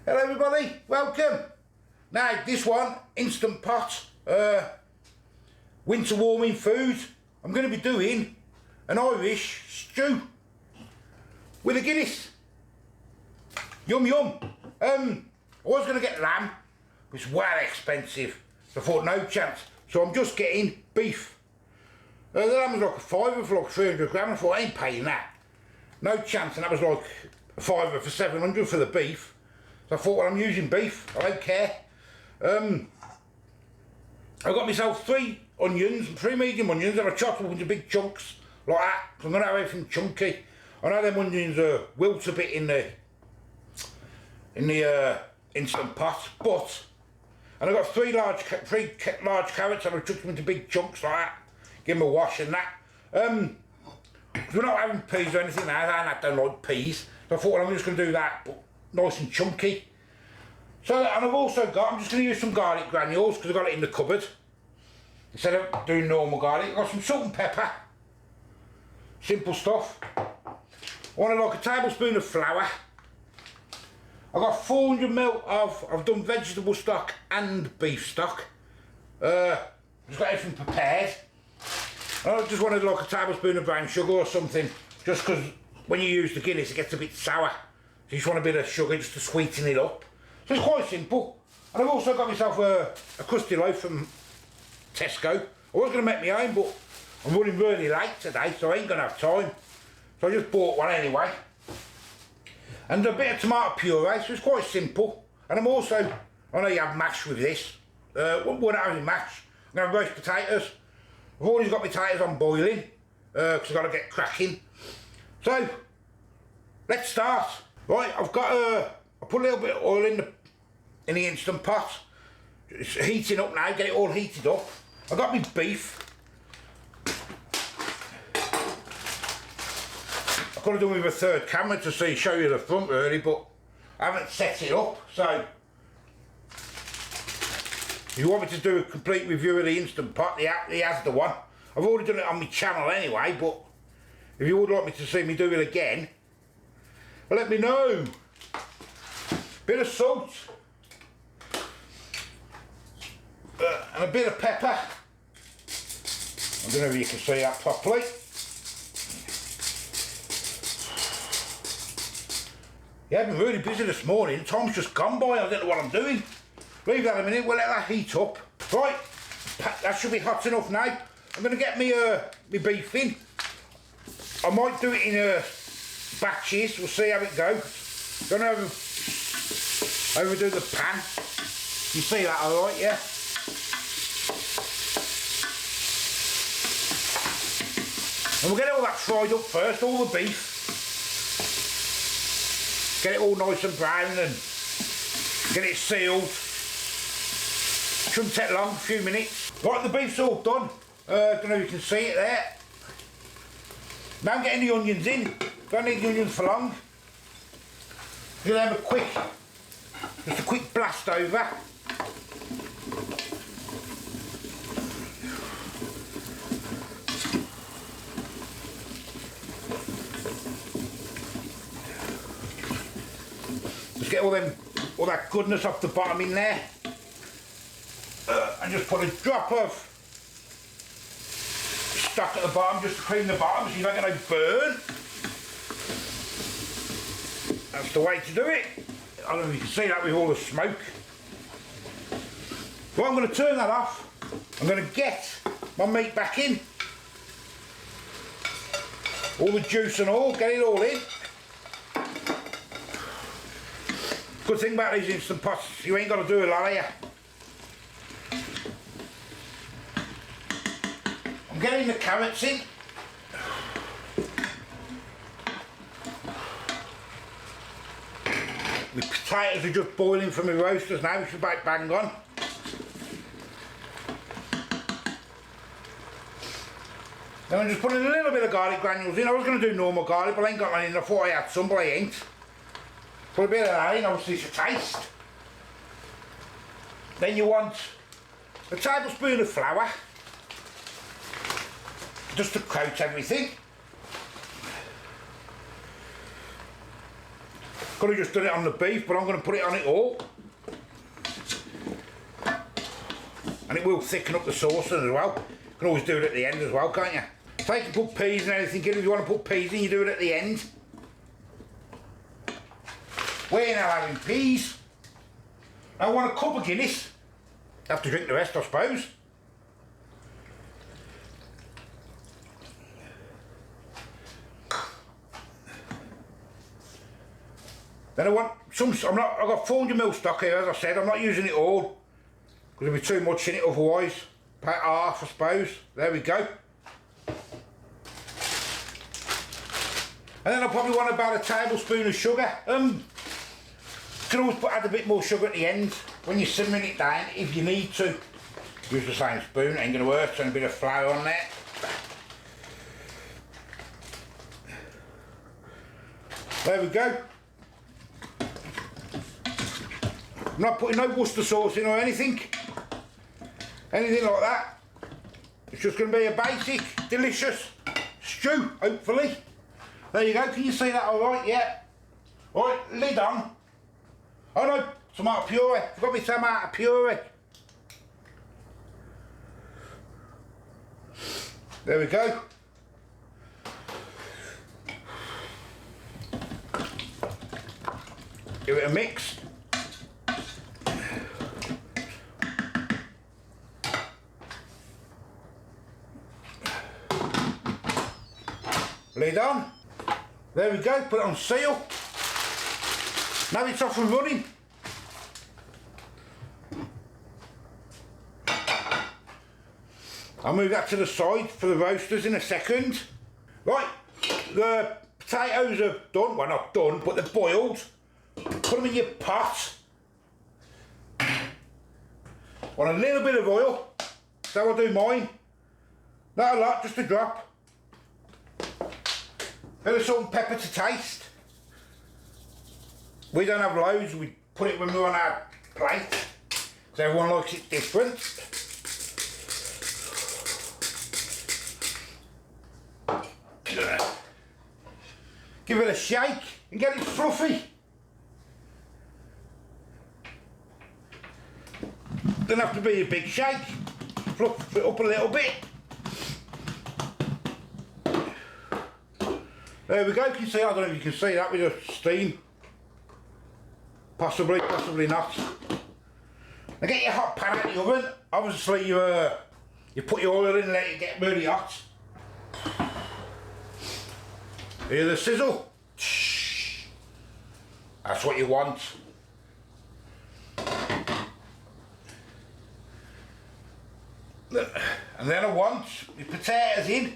Hello everybody, welcome. Now this one, Instant Pot, winter warming food. I'm going to be doing an Irish stew with a Guinness. Yum yum. I was going to get lamb, but it's well expensive. So I thought no chance. So I'm just getting beef. The lamb was like a fiver for like 300 grams. I thought I ain't paying that. No chance, and that was like a fiver for 700 for the beef. So I thought, well, I'm using beef, I don't care. I got myself 3 onions, 3 medium onions, and I chopped them into big chunks, like that. So I'm going to have everything chunky. I know them onions wilt a bit in the Instant Pot, but, and I got 3 large carrots, and I chucked them into big chunks like that. Give them a wash and that. We're not having peas or anything now, I don't like peas. So I thought, well, I'm just going to do that, but nice and chunky. So, and I've also got, I'm just going to use some garlic granules because I've got it in the cupboard instead of doing normal garlic. I've got some salt and pepper, simple stuff. I wanted like a tablespoon of flour. I've got 400 ml of, I've done vegetable stock and beef stock. Just got everything prepared. I just wanted like a tablespoon of brown sugar or something, just because when you use the Guinness it gets a bit sour. So you just want a bit of sugar just to sweeten it up. So it's quite simple. And I've also got myself a crusty loaf from Tesco. I was going to make my own, but I'm running really late today, so I ain't going to have time. So I just bought one anyway. And a bit of tomato puree, so it's quite simple. And I'm also, I know you have mash with this. We're not having mash. I'm going to have roast potatoes. I've always got my potatoes on boiling, because I've got to get cracking. So, let's start. Right, I've got I put a little bit of oil in the Instant Pot. It's heating up now, get it all heated up. I've got my beef. I've got to do it with a third camera to show you the front really, but I haven't set it up, so if you want me to do a complete review of the Instant Pot, he has the one. I've already done it on my channel anyway, but if you would like me to see me do it again, let me know. Bit of salt and a bit of pepper. I don't know if you can see that properly. Yeah, I've been really busy this morning. Time's just gone by. I don't know what I'm doing. Leave that a minute. We'll let that heat up. Right, that should be hot enough now. I'm going to get me beef in. I might do it in batches. We'll see how it goes. Don't overdo the pan. You see that alright, yeah? And we'll get all that fried up first, all the beef. Get it all nice and brown and get it sealed. Shouldn't take long, a few minutes. Right, the beef's all done. Don't know if you can see it there. Now I'm getting the onions in. Don't need the onions for long. I'm going to have just a quick blast over. Just get all that goodness off the bottom in there. And just put a drop of stock at the bottom just to clean the bottom so you don't get no burn. That's the way to do it. I don't know if you can see that with all the smoke. Well, I'm going to turn that off. I'm going to get my meat back in. All the juice and all, get it all in. Good thing about these Instant Pots, you ain't got to do a lot, are you? I'm getting the carrots in. My potatoes are just boiling from my roasters now, which is about bang on. Then I'm just putting a little bit of garlic granules in. I was going to do normal garlic, but I ain't got none in. I thought I had some, but I ain't. Put a bit of that in, obviously it's a taste. Then you want a tablespoon of flour, just to coat everything. Could have just done it on the beef, but I'm going to put it on it all. And it will thicken up the sauce as well. You can always do it at the end as well, can't you? So you can put peas and anything in. If you want to put peas in, you do it at the end. We're now having peas. I want a cup of Guinness. Have to drink the rest, I suppose. Then I want some. I've got 400ml stock here, as I said. I'm not using it all because there'll be too much in it otherwise. About half, I suppose. There we go. And then I probably want about a tablespoon of sugar. You can always add a bit more sugar at the end when you're simmering it down if you need to. Use the same spoon, ain't gonna work. Turn a bit of flour on there. There we go. I'm not putting no Worcester sauce in or anything like that. It's just going to be a basic, delicious stew, hopefully. There you go, can you see that alright? Yeah. Alright, lid on. Oh no, tomato puree. Forgot me tomato puree. There we go. Give it a mix. Lid on. There we go, put it on seal. Now it's off and running. I'll move that to the side for the roasters in a second. Right, the potatoes are done. Well, not done, but they're boiled. Put them in your pot. Want a little bit of oil. So I'll do mine. Not a lot, just a drop. Bit of salt and pepper to taste. We don't have loads, we put it when we're on our plate, because everyone likes it different. Give it a shake and get it fluffy. Doesn't have to be a big shake. Fluff it up a little bit. There we go, can you see? I don't know if you can see that with the steam. Possibly, possibly not. Now get your hot pan out of the oven. Obviously you put your oil in and let it get really hot. Hear the sizzle? That's what you want. And then I want the potatoes in.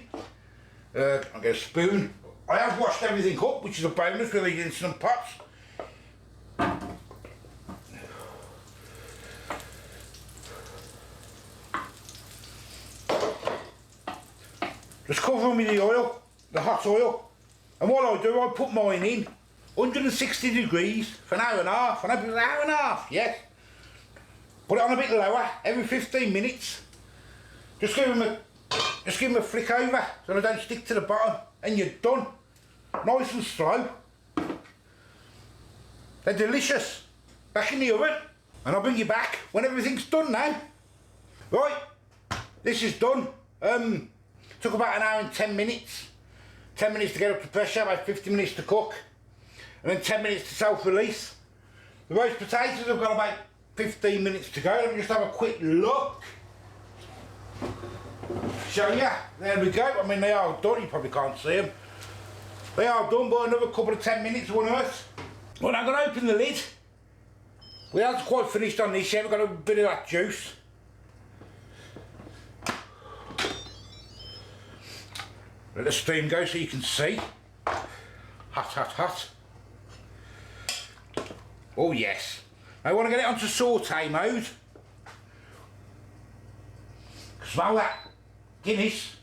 I'll get a spoon. I have washed everything up, which is a bonus with these instant pots. Just cover them with the oil, the hot oil. And what I do, I put mine in 160 degrees for an hour and a half. And an hour and a half, yes. Put it on a bit lower, every 15 minutes. Just give them a flick over so they don't stick to the bottom, and you're done. Nice and slow. They're delicious. Back in the oven, and I'll bring you back when everything's done now. Right, this is done. Took about an hour and 10 minutes. 10 minutes to get up to pressure, about 50 minutes to cook, and then 10 minutes to self-release. The roast potatoes have got about 15 minutes to go. Let me just have a quick look. Show ya. There we go. I mean, they are done. You probably can't see them. They are done, but another couple of 10 minutes won't hurt. Well, I'm going to open the lid. We haven't quite finished on this yet. We've got a bit of that juice. Let the steam go so you can see. Hot, hot, hot. Oh yes. I want to get it onto saute mode. Smell that Guinness.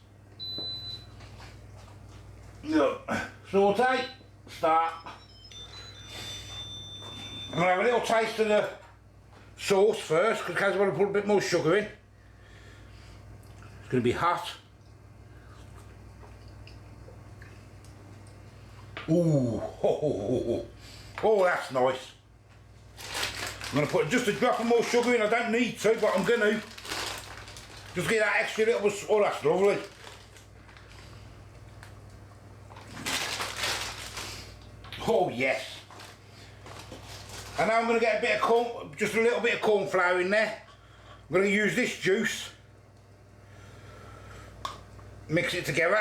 Saute. Start. I'm going to have a little taste of the sauce first, because I want to put a bit more sugar in. It's going to be hot. Ooh, ho, ho, ho, ho. Oh, that's nice. I'm going to put just a drop of more sugar in. I don't need to, but I'm going to. Just get that extra little... Oh, that's lovely. Oh, yes. And now I'm going to get a bit of corn, just a little bit of corn flour in there. I'm going to use this juice. Mix it together.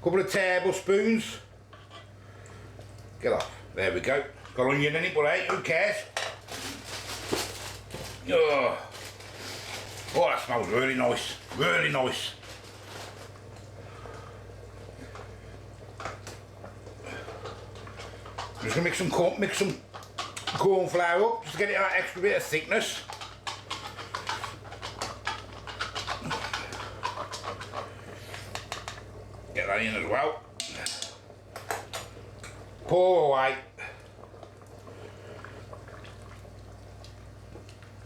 Couple of tablespoons. Get off. There we go. Got onion in it, but hey, who cares? Oh, that smells really nice. Really nice. I'm just gonna mix some corn flour up just to get it that extra bit of thickness. Get that in as well. Pour away.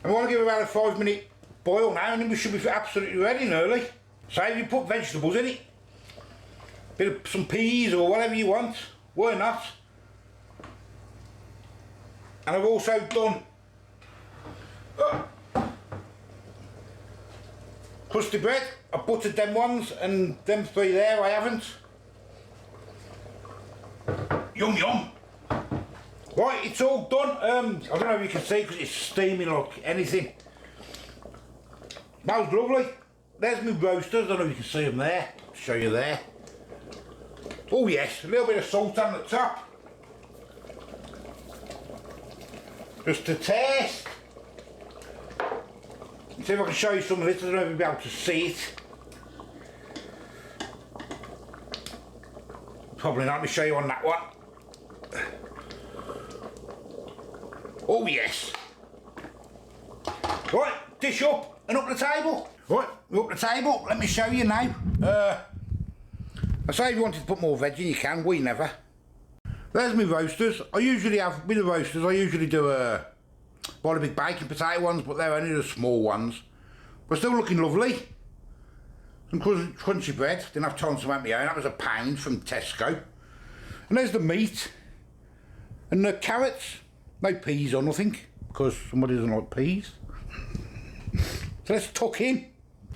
I want to give it about a 5-minute boil now, and then we should be absolutely ready nearly. So if you put vegetables in it, bit of some peas or whatever you want, why not? And I've also done crusty bread. I buttered them ones, and them 3 there I haven't. Yum yum. Right, it's all done. I don't know if you can see because it's steaming like anything. That was lovely. There's my roasters. I don't know if you can see them there. I'll show you there. Oh yes, a little bit of salt on the top. Just to taste. See if I can show you some of this. I don't know if you'll be able to see it. Probably not. Let me show you on that one. Oh yes. Right, dish up and up the table. Right, we're up the table. Let me show you now. I say if you wanted to put more veg in, you can. We never. There's my roasters. I usually have, with the roasters, I usually do buy the big baking potato ones, but they're only the small ones. But still looking lovely. Some crunchy bread. Didn't have time to make my own. That was £1 from Tesco. And there's the meat. And the carrots. No peas or nothing, because somebody doesn't like peas. So let's tuck in.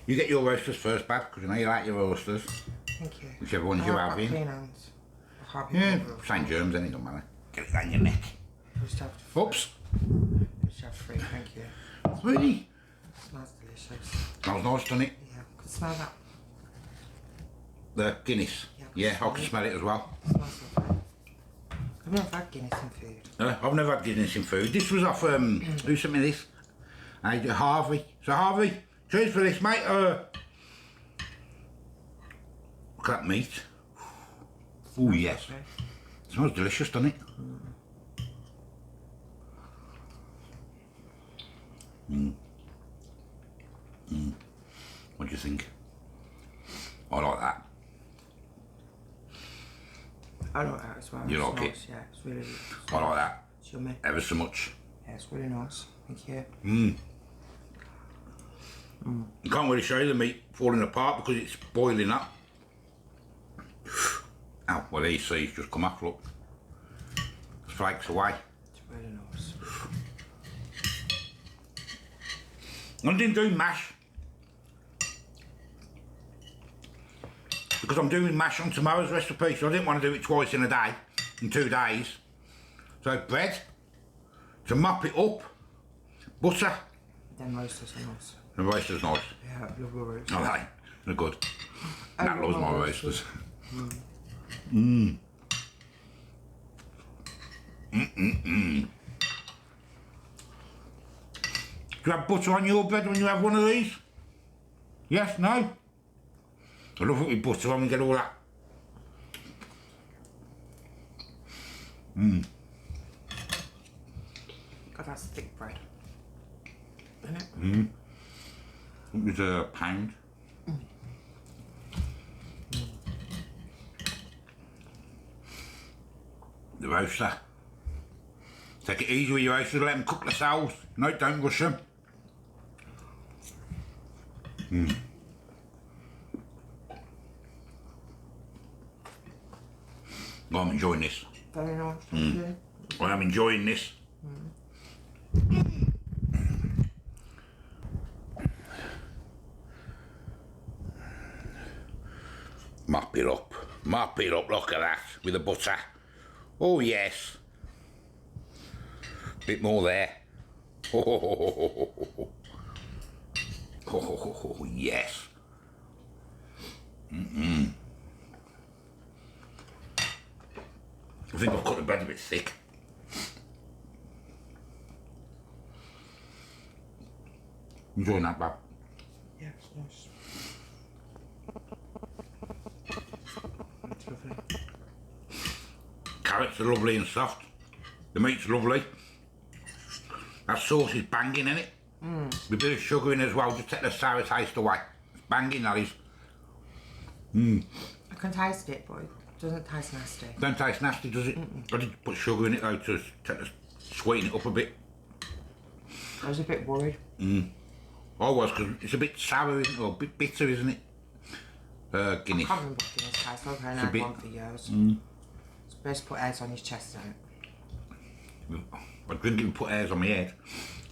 You get your roasters first, Bab, because you know you like your roasters. Thank you. Whichever ones you have in. Clean hands. Yeah, same germs, then it don't matter. Get it down your neck. Just have Oops. Just have 3, thank you. Really? Smells delicious. Smells nice, doesn't it? Yeah, could smell that. The Guinness. Yeah, I can smell it as well. Smells lovely. I've never had Guinness in food. I've never had Guinness in food. This was off, who sent me this? Harvey. So Harvey, cheers for this, mate. Look at that meat. Oh yes. It smells delicious, doesn't it? What do you think? I like that. I like that as well. You it's like nice. it? Yeah, it's really nice. I like that. It's yummy. Ever so much. Yeah, it's really nice. Thank you. You can't really show you the meat falling apart because it's boiling up. Oh, well there you see, it's just come off, look. Flakes away. It's really nice. I didn't do mash. Because I'm doing mash on tomorrow's recipe, so I didn't want to do it twice in a day, in 2 days. So bread, to mop it up, butter. Them roasters are nice. The roaster's nice. Yeah, I love the roasters. Oh, they're good. Nat loves my roasters. Do you have butter on your bread when you have one of these? Yes, no? I love it with butter on and get all that. God, that's thick bread. Isn't it? It was £1. The roaster. Take it easy with your roaster, let them cook themselves. No, don't rush them. Oh, I'm enjoying this. Very nice, thank you. I am enjoying this. Mop it up, look at that, with the butter. Oh yes. Bit more there. Oh, yes. I think I've cut the bread a bit thick. Enjoying that, Bob? Yeah, it's nice. It's lovely. Carrots are lovely and soft. The meat's lovely. That sauce is banging, in it? With a bit of sugar in as well, just take the sour taste away. It's banging, that is. I can taste it, but it doesn't taste nasty. Don't taste nasty, does it? I did put sugar in it though to sweeten it up a bit. I was a bit worried. I was, because it's a bit sour, isn't it? Or a bit bitter, isn't it? Guinness. I can't remember what Guinness tastes like. I've had one for years. It's best to put hairs on his chest, isn't it? I couldn't even put hairs on my head.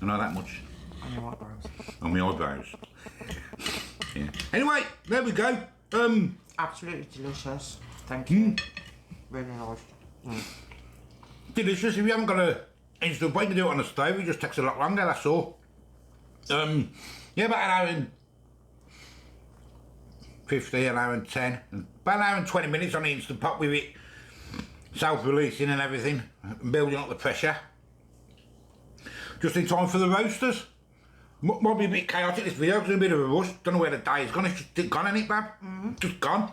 I know that much. On your eyebrows. On my eyebrows. Yeah. Anyway, there we go. Absolutely delicious. Thank you. Really nice. Delicious. If you haven't got a instant way to do it on the stove, it just takes a lot longer, that's all. Yeah, about an hour and 50, an hour and 10. About an hour and 20 minutes on the Instant Pot with it self-releasing and everything, and building up the pressure. Just in time for the roasters. Might be a bit chaotic, this video, because it's a bit of a rush. Don't know where the day is gone. It's just gone, ain't it, Bab? Just gone.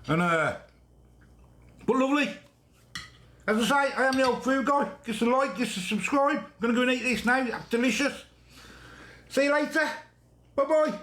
And, but lovely. As I say, I am the old food guy. Give us a like, give us a subscribe. I'm going to go and eat this now. Delicious. See you later. Bye-bye.